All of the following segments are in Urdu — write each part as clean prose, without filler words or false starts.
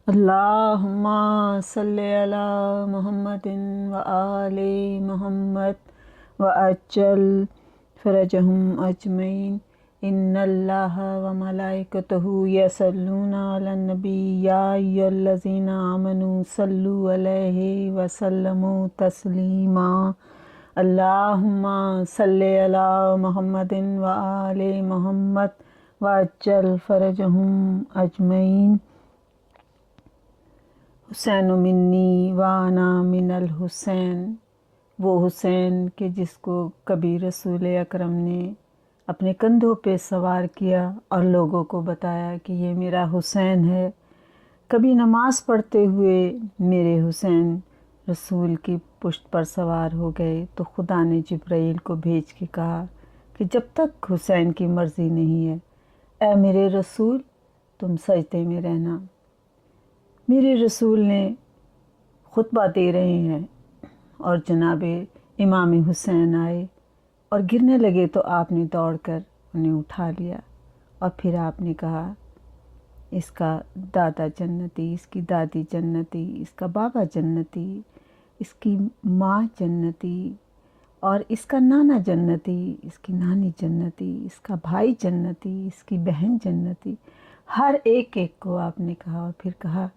اللہم صلی علی محمد و آل محمد وعجل فرجہم اجمعین۔ ان اللہ و ملائکتہ یصلون علی النبی یا ایھا الذین آمنوا صلوا علیہ وسلموا تسلیما۔ اللہم صلی علی محمد و آل محمد وعجل فرجہم اجمعین۔ حسین منی وانا من الحسین، وہ حسین کہ جس کو کبھی رسول اکرم نے اپنے کندھوں پہ سوار کیا اور لوگوں کو بتایا کہ یہ میرا حسین ہے۔ کبھی نماز پڑھتے ہوئے میرے حسین رسول کی پشت پر سوار ہو گئے تو خدا نے جبرائیل کو بھیج کے کہا کہ جب تک حسین کی مرضی نہیں ہے اے میرے رسول تم سجدے میں رہنا۔ میرے رسول نے خطبہ دے رہے ہیں اور جناب امام حسین آئے اور گرنے لگے تو آپ نے دوڑ کر انہیں اٹھا لیا اور پھر آپ نے کہا اس کا دادا جنتی، اس کی دادی جنتی، اس کا بابا جنتی، اس کی ماں جنتی اور اس کا نانا جنتی، اس کی نانی جنتی، اس کا بھائی جنتی، اس کی بہن جنتی، ہر ایک کو آپ نے کہا اور پھر کہا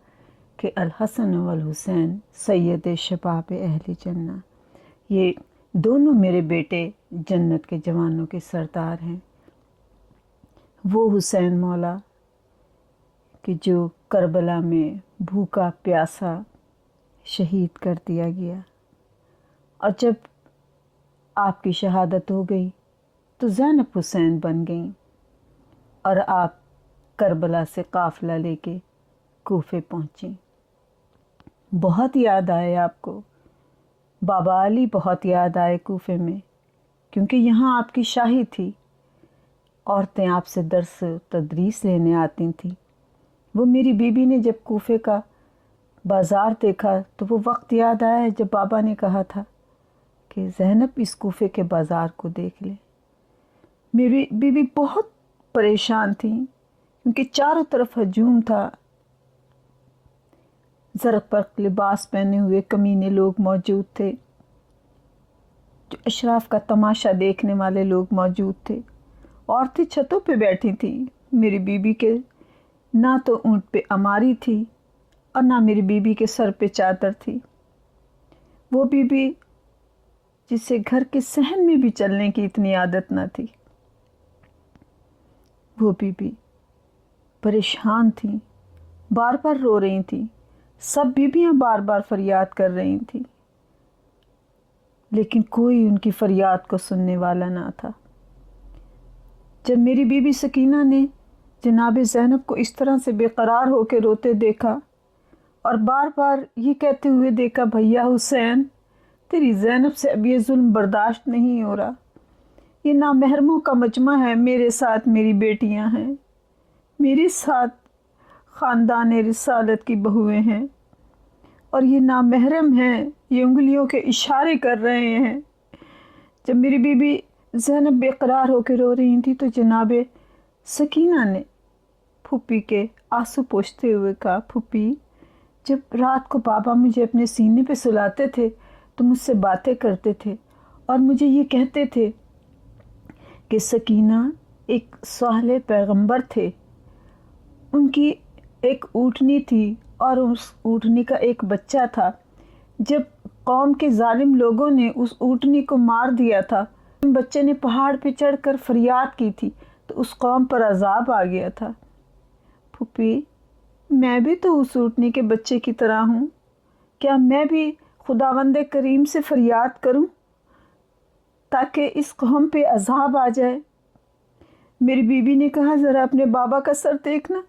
کہ الحسن والحسین سید شباب اہل جنہ، یہ دونوں میرے بیٹے جنت کے جوانوں کے سردار ہیں۔ وہ حسین مولا کہ جو کربلا میں بھوکا پیاسا شہید کر دیا گیا، اور جب آپ کی شہادت ہو گئی تو زینب حسین بن گئیں اور آپ کربلا سے قافلہ لے کے کوفے پہنچیں۔ بہت یاد آئے آپ کو، بابا علی بہت یاد آئے کوفے میں، کیونکہ یہاں آپ کی شاہی تھی، عورتیں آپ سے درس و تدریس لینے آتی تھیں۔ وہ میری بیوی نے جب کوفے کا بازار دیکھا تو وہ وقت یاد آیا جب بابا نے کہا تھا کہ زینب اس کوفے کے بازار کو دیکھ لے۔ میری بیوی بہت پریشان تھی کیونکہ چاروں طرف ہجوم تھا، زرق برق لباس پہنے ہوئے کمینے لوگ موجود تھے، جو اشراف کا تماشا دیکھنے والے لوگ موجود تھے۔ عورتیں چھتوں پہ بیٹھی تھیں۔ میری بیوی کے نہ تو اونٹ پہ اماری تھی اور نہ میری بیوی کے سر پہ چادر تھی۔ وہ بیوی جسے گھر کے صحن میں بھی چلنے کی اتنی عادت نہ تھی، وہ بیوی پریشان تھیں، بار بار رو رہی تھیں۔ سب بیویاں بار بار فریاد کر رہی تھیں، لیکن کوئی ان کی فریاد کو سننے والا نہ تھا۔ جب میری بیوی سکینہ نے جناب زینب کو اس طرح سے بے قرار ہو کے روتے دیکھا اور بار بار یہ کہتے ہوئے دیکھا بھیا حسین تیری زینب سے اب یہ ظلم برداشت نہیں ہو رہا، یہ نامحرموں کا مجمع ہے، میرے ساتھ میری بیٹیاں ہیں، میرے ساتھ خاندان رسالت کی بہویں ہیں، اور یہ نامحرم ہیں، یہ انگلیوں کے اشارے کر رہے ہیں۔ جب میری بیوی زینب بے قرار ہو کے رو رہی تھی تو جناب سکینہ نے پھوپھی کے آنسو پوچھتے ہوئے کہا پھوپھی جب رات کو بابا مجھے اپنے سینے پہ سلاتے تھے تو مجھ سے باتیں کرتے تھے اور مجھے یہ کہتے تھے کہ سکینہ ایک صالح پیغمبر تھے، ان کی ایک اونٹنی تھی اور اس اونٹنی کا ایک بچہ تھا، جب قوم کے ظالم لوگوں نے اس اونٹنی کو مار دیا تھا، بچے نے پہاڑ پہ چڑھ کر فریاد کی تھی تو اس قوم پر عذاب آ گیا تھا۔ پھوپھی میں بھی تو اس اونٹنی کے بچے کی طرح ہوں، کیا میں بھی خداوند کریم سے فریاد کروں تاکہ اس قوم پہ عذاب آ جائے؟ میری بیوی نے کہا ذرا اپنے بابا کا سر دیکھنا۔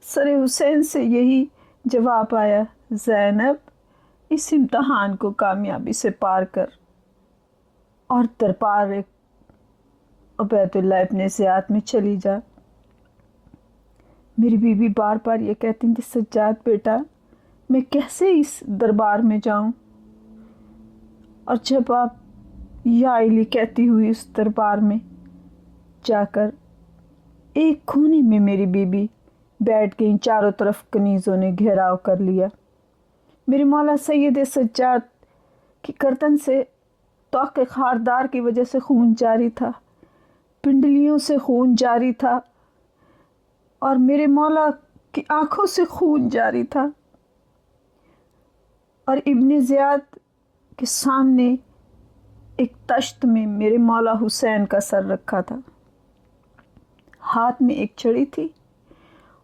سر حسین سے یہی جواب آیا، زینب اس امتحان کو کامیابی سے پار کر اور دربار عبید اللہ ابن زیاد میں چلی جا۔ میری بیوی بار بار یہ کہتی تھی سجاد بیٹا میں کیسے اس دربار میں جاؤں، اور جب آپ یا علی کہتی ہوئی اس دربار میں جا کر ایک کونے میں میری بیوی بیٹھ گئیں، چاروں طرف کنیزوں نے گھیراؤ کر لیا۔ میرے مولا سید سجاد کی گردن سے توق خاردار کی وجہ سے خون جاری تھا، پنڈلیوں سے خون جاری تھا، اور میرے مولا کی آنکھوں سے خون جاری تھا، اور ابن زیاد کے سامنے ایک تشت میں میرے مولا حسین کا سر رکھا تھا، ہاتھ میں ایک چھڑی تھی،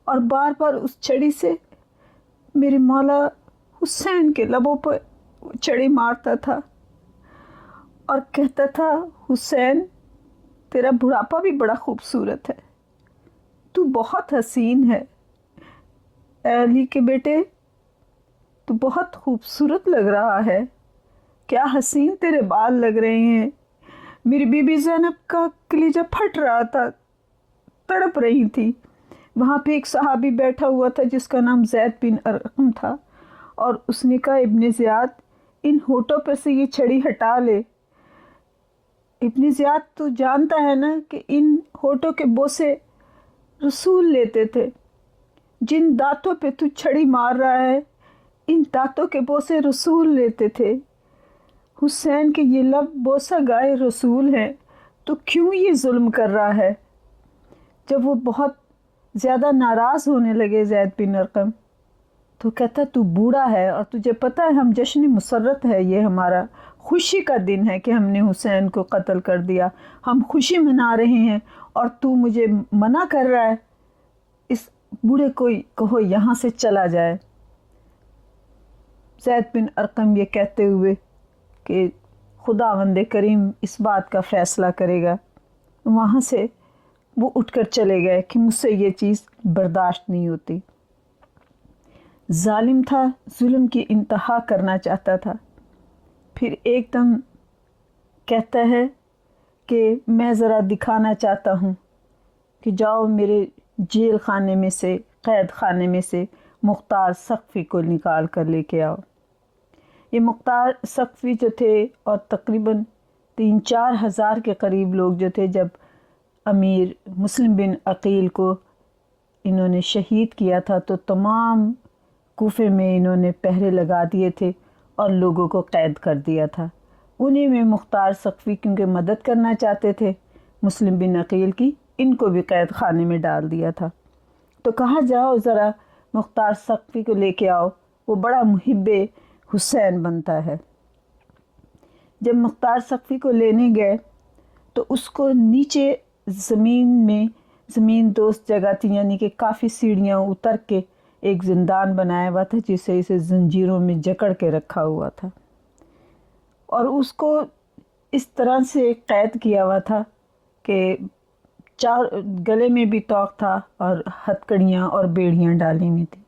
اور بار بار اس چھڑی سے میرے مولا حسین کے لبوں پر چھڑی مارتا تھا اور کہتا تھا، حسین تیرا بڑھاپا بھی بڑا خوبصورت ہے، تو بہت حسین ہے، اے علی کے بیٹے تو بہت خوبصورت لگ رہا ہے، کیا حسین تیرے بال لگ رہے ہیں۔ میری بی بی زینب کا کلیجہ پھٹ رہا تھا، تڑپ رہی تھی۔ وہاں پہ ایک صحابی بیٹھا ہوا تھا جس کا نام زید بن ارقم تھا، اور اس نے کہا، ابن زیاد ان ہونٹوں پر سے یہ چھڑی ہٹا لے۔ ابن زیاد تو جانتا ہے نا کہ ان ہونٹوں کے بوسے رسول لیتے تھے، جن دانتوں پہ تو چھڑی مار رہا ہے ان دانتوں کے بوسے رسول لیتے تھے۔ حسین کے یہ لب بوسہ گائے رسول ہیں، تو کیوں یہ ظلم کر رہا ہے؟ جب وہ بہت زیادہ ناراض ہونے لگے زید بن ارقم، تو کہتا تو بوڑھا ہے اور تجھے پتہ ہے ہم جشن مسرت ہے، یہ ہمارا خوشی کا دن ہے کہ ہم نے حسین کو قتل کر دیا، ہم خوشی منا رہے ہیں اور تو مجھے منع کر رہا ہے، اس بوڑھے کو کہو یہاں سے چلا جائے۔ زید بن ارقم یہ کہتے ہوئے کہ خداوند کریم اس بات کا فیصلہ کرے گا، وہاں سے وہ اٹھ کر چلے گئے کہ مجھ سے یہ چیز برداشت نہیں ہوتی۔ ظالم تھا، ظلم کی انتہا کرنا چاہتا تھا، پھر ایک دم کہتا ہے کہ میں ذرا دکھانا چاہتا ہوں کہ جاؤ میرے جیل خانے میں سے، قید خانے میں سے مختار سقفی کو نکال کر لے کے آؤ۔ یہ مختار سقفی جو تھے، اور تقریباً 3-4 ہزار کے قریب لوگ جو تھے، جب امیر مسلم بن عقیل کو انہوں نے شہید کیا تھا تو تمام کوفے میں انہوں نے پہرے لگا دیے تھے اور لوگوں کو قید کر دیا تھا۔ انہیں میں مختار سقفی کیونکہ مدد کرنا چاہتے تھے مسلم بن عقیل کی، ان کو بھی قید خانے میں ڈال دیا تھا۔ تو کہا جاؤ ذرا مختار سقفی کو لے کے آؤ، وہ بڑا محب حسین بنتا ہے۔ جب مختار سقفی کو لینے گئے تو اس کو نیچے زمین دوست جگہ تھی، یعنی کہ کافی سیڑھیاں اتر کے ایک زندان بنایا ہوا تھا جسے اسے زنجیروں میں جکڑ کے رکھا ہوا تھا، اور اس کو اس طرح سے قید کیا ہوا تھا کہ گلے میں بھی توق تھا اور ہتکڑیاں اور بیڑیاں ڈالی ہوئی تھیں۔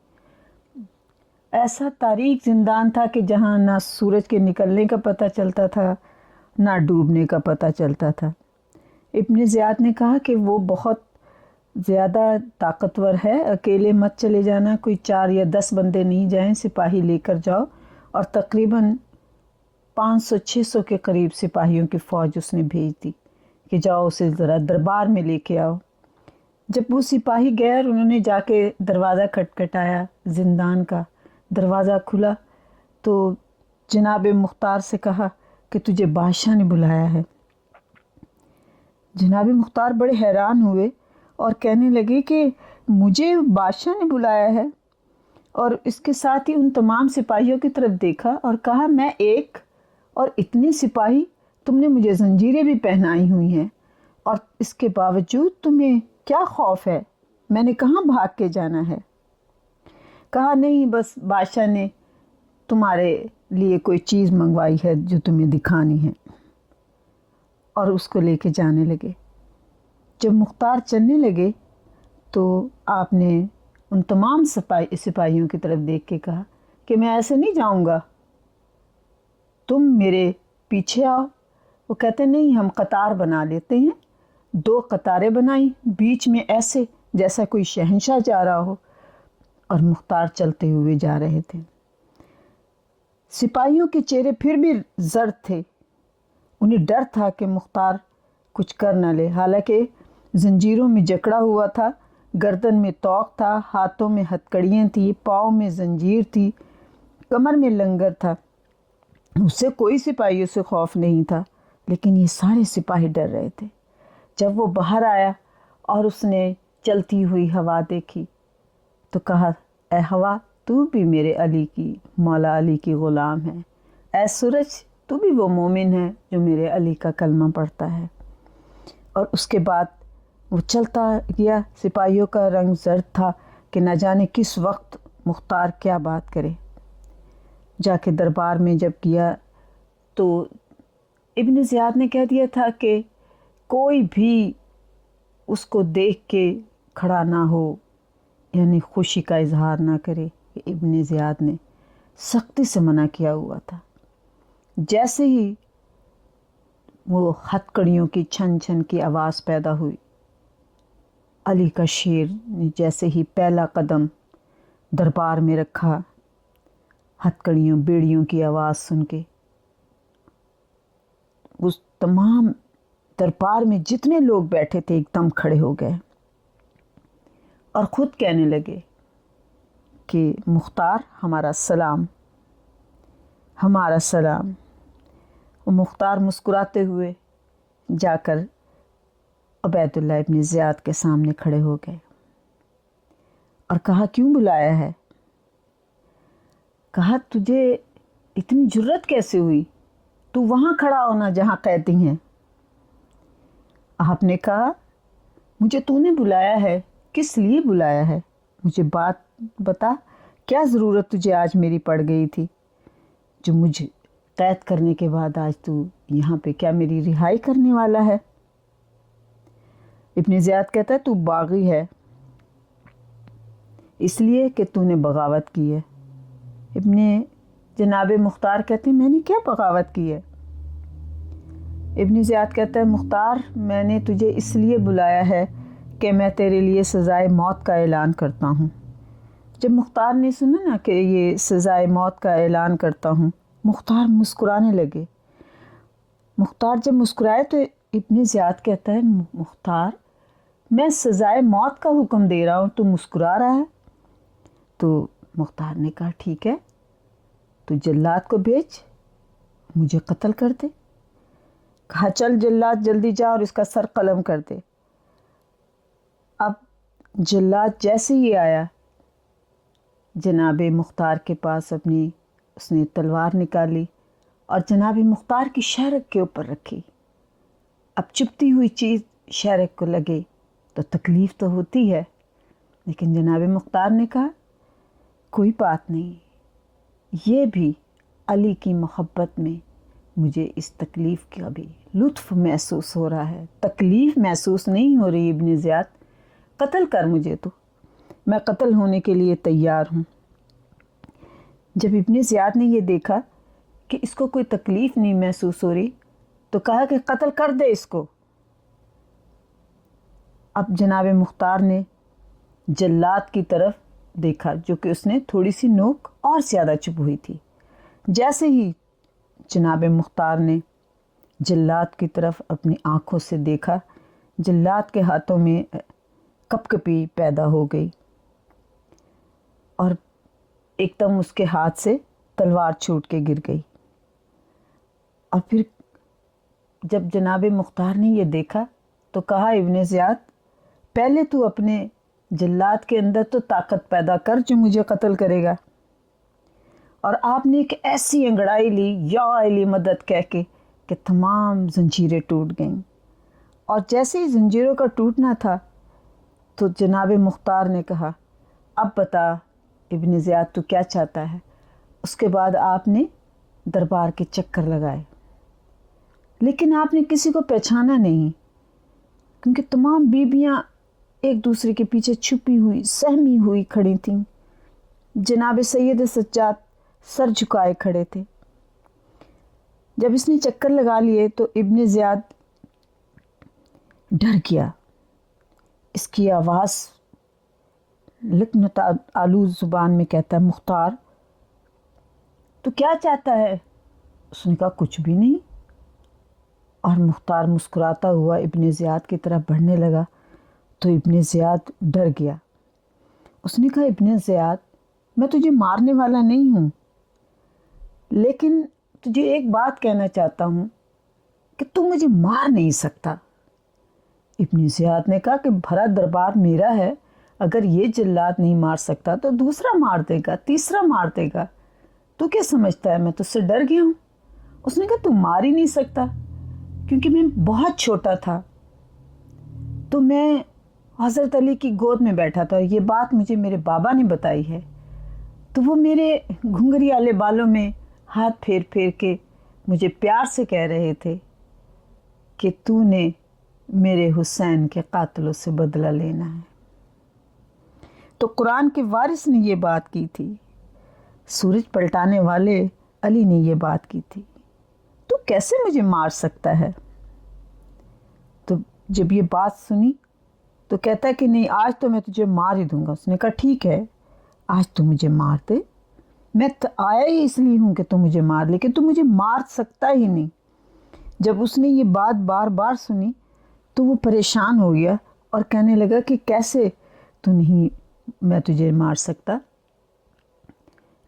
ایسا تاریک زندان تھا کہ جہاں نہ سورج کے نکلنے کا پتہ چلتا تھا نہ ڈوبنے کا پتہ چلتا تھا۔ ابن زیاد نے کہا کہ وہ بہت زیادہ طاقتور ہے، اکیلے مت چلے جانا، کوئی 4 یا 10 بندے نہیں جائیں، سپاہی لے کر جاؤ، اور تقریباً 500-600 کے قریب سپاہیوں کی فوج اس نے بھیج دی کہ جاؤ اسے ذرا دربار میں لے کے آؤ۔ جب وہ سپاہی گئے اور انہوں نے جا کے دروازہ کھٹکھٹایا، زندان کا دروازہ کھلا تو جناب مختار سے کہا کہ تجھے بادشاہ نے بلایا ہے۔ جناب مختار بڑے حیران ہوئے اور کہنے لگے کہ مجھے بادشاہ نے بلایا ہے، اور اس کے ساتھ ہی ان تمام سپاہیوں کی طرف دیکھا اور کہا، میں ایک اور اتنے سپاہی، تم نے مجھے زنجیریں بھی پہنائی ہوئی ہیں، اور اس کے باوجود تمہیں کیا خوف ہے؟ میں نے کہاں بھاگ کے جانا ہے؟ کہا نہیں، بس بادشاہ نے تمہارے لیے کوئی چیز منگوائی ہے جو تمہیں دکھانی ہے، اور اس کو لے کے جانے لگے۔ جب مختار چلنے لگے تو آپ نے ان تمام سپاہیوں کی طرف دیکھ کے کہا کہ میں ایسے نہیں جاؤں گا، تم میرے پیچھے آؤ۔ وہ کہتے نہیں، ہم قطار بنا لیتے ہیں۔ 2 قطاریں بنائیں، بیچ میں ایسے جیسا کوئی شہنشاہ جا رہا ہو، اور مختار چلتے ہوئے جا رہے تھے۔ سپاہیوں کے چہرے پھر بھی زرد تھے، انہیں ڈر تھا کہ مختار کچھ کر نہ لے، حالانکہ زنجیروں میں جکڑا ہوا تھا، گردن میں توق تھا، ہاتھوں میں ہتکڑیاں تھیں، پاؤں میں زنجیر تھی، کمر میں لنگر تھا۔ اس سے کوئی سپاہیوں سے خوف نہیں تھا، لیکن یہ سارے سپاہی ڈر رہے تھے۔ جب وہ باہر آیا اور اس نے چلتی ہوئی ہوا دیکھی تو کہا، اے ہوا، تو بھی میرے علی کی، مولا علی کی غلام ہے۔ اے سورج، تو بھی وہ مومن ہے جو میرے علی کا کلمہ پڑھتا ہے۔ اور اس کے بعد وہ چلتا گیا۔ سپاہیوں کا رنگ زرد تھا کہ نہ جانے کس وقت مختار کیا بات کرے۔ جا کے دربار میں جب گیا تو ابن زیاد نے کہہ دیا تھا کہ کوئی بھی اس کو دیکھ کے کھڑا نہ ہو، یعنی خوشی کا اظہار نہ کرے۔ ابن زیاد نے سختی سے منع کیا ہوا تھا۔ جیسے ہی وہ ہتکڑیوں کی چھن چھن کی آواز پیدا ہوئی، علی کا شیر نے جیسے ہی پہلا قدم دربار میں رکھا، ہتکڑیوں بیڑیوں کی آواز سن کے اس تمام دربار میں جتنے لوگ بیٹھے تھے ایک دم کھڑے ہو گئے اور خود کہنے لگے کہ مختار، ہمارا سلام، ہمارا سلام۔ وہ مختار مسکراتے ہوئے جا کر عبید اللہ ابن زیاد کے سامنے کھڑے ہو گئے اور کہا، کیوں بلایا ہے؟ کہا، تجھے اتنی جرت کیسے ہوئی؟ تو وہاں کھڑا ہونا جہاں قیدی ہیں۔ آپ نے کہا، مجھے تو نے بلایا ہے، کس لیے بلایا ہے؟ مجھے بات بتا، کیا ضرورت تجھے آج میری پڑ گئی تھی جو مجھے قید کرنے کے بعد آج تو یہاں پہ کیا میری رہائی کرنے والا ہے؟ ابن زیاد کہتا ہے، تو باغی ہے اس لیے کہ تو نے بغاوت کی ہے۔ جناب مختار کہتے ہیں، میں نے کیا بغاوت کی ہے؟ ابن زیاد کہتا ہے، مختار، میں نے تجھے اس لیے بلایا ہے کہ میں تیرے لیے سزائے موت کا اعلان کرتا ہوں۔ جب مختار نے سنا نا کہ یہ سزائے موت کا اعلان کرتا ہوں، مختار مسکرانے لگے۔ مختار جب مسکرائے تو ابن زیاد کہتا ہے، مختار، میں سزائے موت کا حکم دے رہا ہوں، تو مسکرا رہا ہے؟ تو مختار نے کہا، ٹھیک ہے، تو جلاد کو بھیج، مجھے قتل کر دے۔ کہا، چل جلاد، جلدی جا اور اس کا سر قلم کر دے۔ اب جلاد جیسے ہی آیا جناب مختار کے پاس، اس نے تلوار نکالی اور جناب مختار کی شہرک کے اوپر رکھی۔ اب چپتی ہوئی چیز شہرک کو لگے تو تکلیف تو ہوتی ہے، لیکن جناب مختار نے کہا، کوئی بات نہیں، یہ بھی علی کی محبت میں مجھے اس تکلیف کا بھی لطف محسوس ہو رہا ہے، تکلیف محسوس نہیں ہو رہی۔ ابن زیاد، قتل کر مجھے، تو میں قتل ہونے کے لیے تیار ہوں۔ جب ابن زیاد نے یہ دیکھا کہ اس کو کوئی تکلیف نہیں محسوس ہو رہی تو کہا کہ قتل کر دے اس کو۔ اب جناب مختار نے جلاد کی طرف دیکھا، جو کہ اس نے تھوڑی سی نوک اور زیادہ چبھ ہوئی تھی۔ جیسے ہی جناب مختار نے جلاد کی طرف اپنی آنکھوں سے دیکھا، جلاد کے ہاتھوں میں کپ کپی پیدا ہو گئی اور ایک دم اس کے ہاتھ سے تلوار چھوٹ کے گر گئی۔ اور پھر جب جناب مختار نے یہ دیکھا تو کہا، ابن زیاد، پہلے تو اپنے جلاد کے اندر تو طاقت پیدا کر جو مجھے قتل کرے گا۔ اور آپ نے ایک ایسی انگڑائی لی، یا علی مدد کہہ کے، کہ تمام زنجیریں ٹوٹ گئیں۔ اور جیسے ہی زنجیروں کا ٹوٹنا تھا تو جناب مختار نے کہا، اب بتا ابن زیاد، تو کیا چاہتا ہے؟ اس کے بعد آپ نے دربار کے چکر لگائے، لیکن آپ نے کسی کو پہچانا نہیں، کیونکہ تمام بیبیاں ایک دوسرے کے پیچھے چھپی ہوئی، سہمی ہوئی کھڑی تھیں۔ جناب سید سجاد سر جھکائے کھڑے تھے۔ جب اس نے چکر لگا لیے تو ابن زیاد ڈر گیا۔ اس کی آواز لکنت آلود زبان میں کہتا ہے، مختار، تو کیا چاہتا ہے؟ اس نے کہا، کچھ بھی نہیں۔ اور مختار مسکراتا ہوا ابن زیاد کی طرف بڑھنے لگا تو ابن زیاد ڈر گیا. اس نے کہا ابن زیاد میں تجھے مارنے والا نہیں ہوں، لیکن تجھے ایک بات کہنا چاہتا ہوں کہ تو مجھے مار نہیں سکتا. ابن زیاد نے کہا کہ بھرا دربار میرا ہے، اگر یہ جلاد نہیں مار سکتا تو دوسرا مار دے گا، تیسرا مار دے گا. تو کیا سمجھتا ہے میں تجھ سے ڈر گیا ہوں؟ اس نے کہا تو مار ہی نہیں سکتا، کیونکہ میں بہت چھوٹا تھا تو میں حضرت علی کی گود میں بیٹھا تھا، اور یہ بات مجھے میرے بابا نے بتائی ہے. تو وہ میرے گھنگری والے بالوں میں ہاتھ پھیر پھیر کے مجھے پیار سے کہہ رہے تھے کہ تو نے میرے حسین کے قاتلوں سے بدلہ لینا ہے. تو قرآن کے وارث نے یہ بات کی تھی، سورج پلٹانے والے علی نے یہ بات کی تھی. تو کیسے مجھے مار سکتا ہے؟ تو جب یہ بات سنی تو کہتا ہے کہ نہیں، آج تو میں تجھے مار ہی دوں گا. اس نے کہا ٹھیک ہے، آج تو مجھے مار دے، میں آیا ہی اس لیے ہوں کہ تو مجھے مار، لیکن تو مجھے مار سکتا ہی نہیں. جب اس نے یہ بات بار بار سنی تو وہ پریشان ہو گیا اور کہنے لگا کہ کیسے تو نہیں، میں تجھے مار سکتا.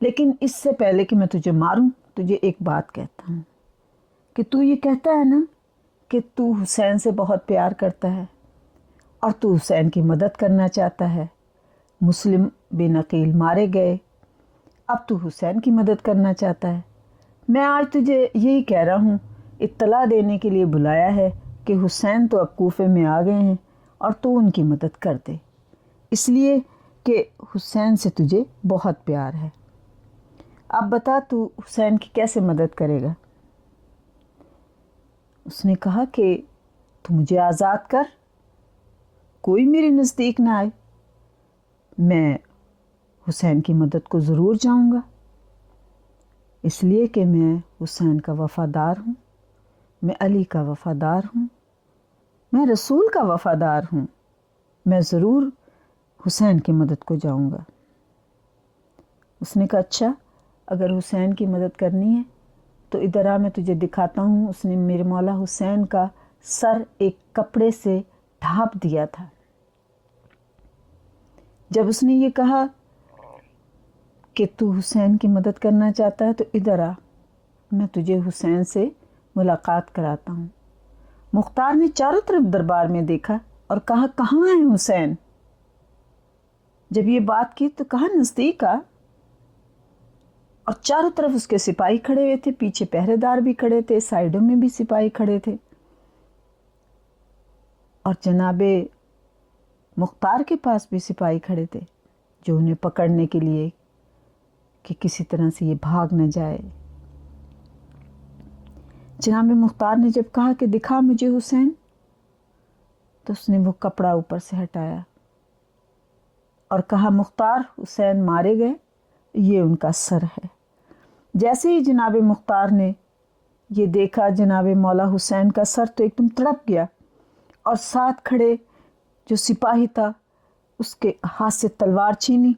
لیکن اس سے پہلے کہ میں تجھے ماروں تجھے ایک بات کہتا ہوں کہ تو یہ کہتا ہے نا کہ تو حسین سے بہت پیار کرتا ہے اور تو حسین کی مدد کرنا چاہتا ہے. مسلم بن عقیل مارے گئے، اب تو حسین کی مدد کرنا چاہتا ہے. میں آج تجھے یہی کہہ رہا ہوں، اطلاع دینے کے لیے بلایا ہے کہ حسین تو اب کوفے میں آ گئے ہیں اور تو ان کی مدد کر دے، اس لیے کہ حسین سے تجھے بہت پیار ہے. اب بتا تو حسین کی کیسے مدد کرے گا؟ اس نے کہا کہ تو مجھے آزاد کر، کوئی میرے نزدیک نہ آئے، میں حسین کی مدد کو ضرور جاؤں گا، اس لیے کہ میں حسین کا وفادار ہوں، میں علی کا وفادار ہوں، میں رسول کا وفادار ہوں، میں ضرور حسین کی مدد کو جاؤں گا. اس نے کہا اچھا، اگر حسین کی مدد کرنی ہے تو ادھر آ، میں تجھے دکھاتا ہوں. اس نے میرے مولا حسین کا سر ایک کپڑے سے ڈھانپ دیا تھا. جب اس نے یہ کہا کہ تو حسین کی مدد کرنا چاہتا ہے تو ادھر آ، میں تجھے حسین سے ملاقات کراتا ہوں. مختار نے چاروں طرف دربار میں دیکھا اور کہا کہاں ہے حسین؟ جب یہ بات کی تو کہا نزدیک آ. اور چاروں طرف اس کے سپاہی کھڑے ہوئے تھے، پیچھے پہرے دار بھی کھڑے تھے، سائیڈوں میں بھی سپاہی کھڑے تھے. اور جناب مختار کے پاس بھی سپاہی کھڑے تھے جو انہیں پکڑنے کے لیے کہ کسی طرح سے یہ بھاگ نہ جائے. جناب مختار نے جب کہا کہ دکھا مجھے حسین، تو اس نے وہ کپڑا اوپر سے ہٹایا اور کہا مختار، حسین مارے گئے، یہ ان کا سر ہے. جیسے ہی جناب مختار نے یہ دیکھا جناب مولا حسین کا سر تو ایک دم تڑپ گیا، اور ساتھ کھڑے جو سپاہی تھا اس کے ہاتھ سے تلوار چھینی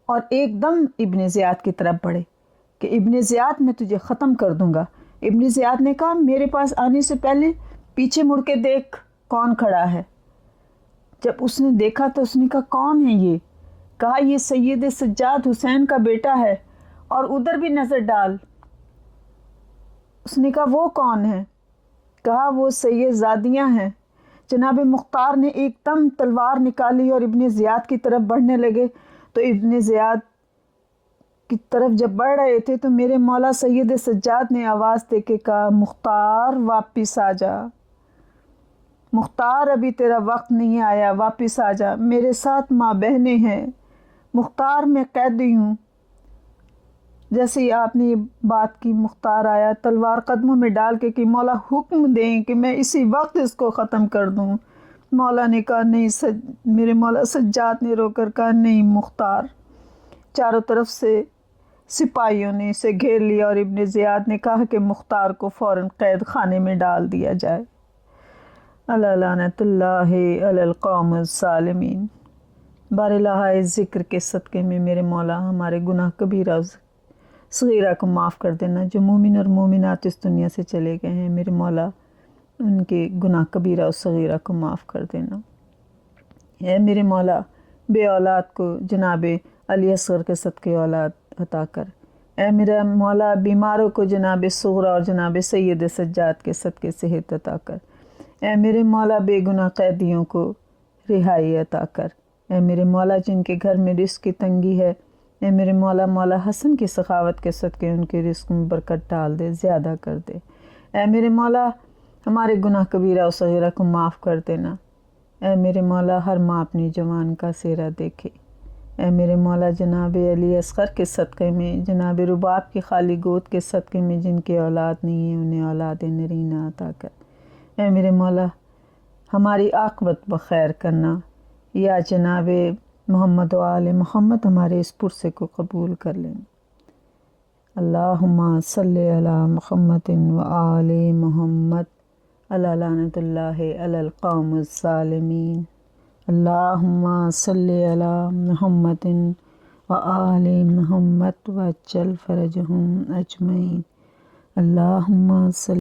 اور ایک دم ابن زیاد کی طرف بڑھے کہ ابن زیاد میں تجھے ختم کر دوں گا. ابن زیاد نے کہا میرے پاس آنے سے پہلے پیچھے مڑ کے دیکھ کون کھڑا ہے. جب اس نے دیکھا تو اس نے کہا کون ہے یہ؟ کہا یہ سید سجاد حسین کا بیٹا ہے، اور ادھر بھی نظر ڈال. اس نے کہا وہ کون ہے؟ کہا وہ سید زادیاں ہیں. جناب مختار نے ایک دم تلوار نکالی اور ابن زیاد کی طرف بڑھنے لگے. تو ابن زیاد کی طرف جب بڑھ رہے تھے تو میرے مولا سید سجاد نے آواز دے کے کہا مختار واپس آ جا، مختار ابھی تیرا وقت نہیں آیا، واپس آ جا، میرے ساتھ ماں بہنیں ہیں، مختار میں قیدی ہوں. جیسے ہی آپ نے یہ بات کی مختار آیا تلوار قدموں میں ڈال کے کہ مولا حکم دیں کہ میں اسی وقت اس کو ختم کر دوں. مولا نے کہا نہیں، میرے مولا سجاد نے رو کر کہا نہیں مختار. چاروں طرف سے سپاہیوں نے اسے گھیر لیا اور ابن زیاد نے کہا کہ مختار کو فوراً قید خانے میں ڈال دیا جائے. اللہ لعنت اللہ علی القوم الظالمین. بار الہ ذکر کے صدقے میں میرے مولا ہمارے گناہ کبیرہ صغیرہ کو معاف کر دینا. جو مومن اور مومنات اس دنیا سے چلے گئے ہیں میرے مولا ان کے گناہ کبیرہ اور صغیرہ کو معاف کر دینا. اے میرے مولا بے اولاد کو جناب علی اصغر کے صدقے اولاد عطا کر۔ اے میرا مولا بیماروں کو جناب صغرا اور جناب سید سجاد کے صدقے صحت عطا کر۔ اے میرے مولا بے گناہ قیدیوں کو رہائی عطا کر۔ اے میرے مولا جن کے گھر میں رزق کی تنگی ہے، اے میرے مولا مولا حسن کی سخاوت کے صدقے ان کے رزق میں برکت ڈال دے، زیادہ کر دے۔ اے میرے مولا ہمارے گناہ کبیرہ و صغیرہ کو معاف کر دینا۔ اے میرے مولا ہر ماں اپنی جوان کا چہرہ دیکھے۔ اے میرے مولا جناب علی اصغر کے صدقے میں، جناب رباب کی خالی گود کے صدقے میں جن کے اولاد نہیں ہے انہیں اولاد نرینہ عطا کر۔ اے میرے مولا ہماری عاقبت بخیر کرنا، یا جناب محمد و آل محمد ہمارے اس پرسے کو قبول کر لینا۔ اللہم صلی علی محمد و آل محمد علی لعنت اللہ علی القوم الظالمین۔ اللہم صلی علی محمد و آل محمد وعجل فرجہم اجمعین۔ اللہم صلی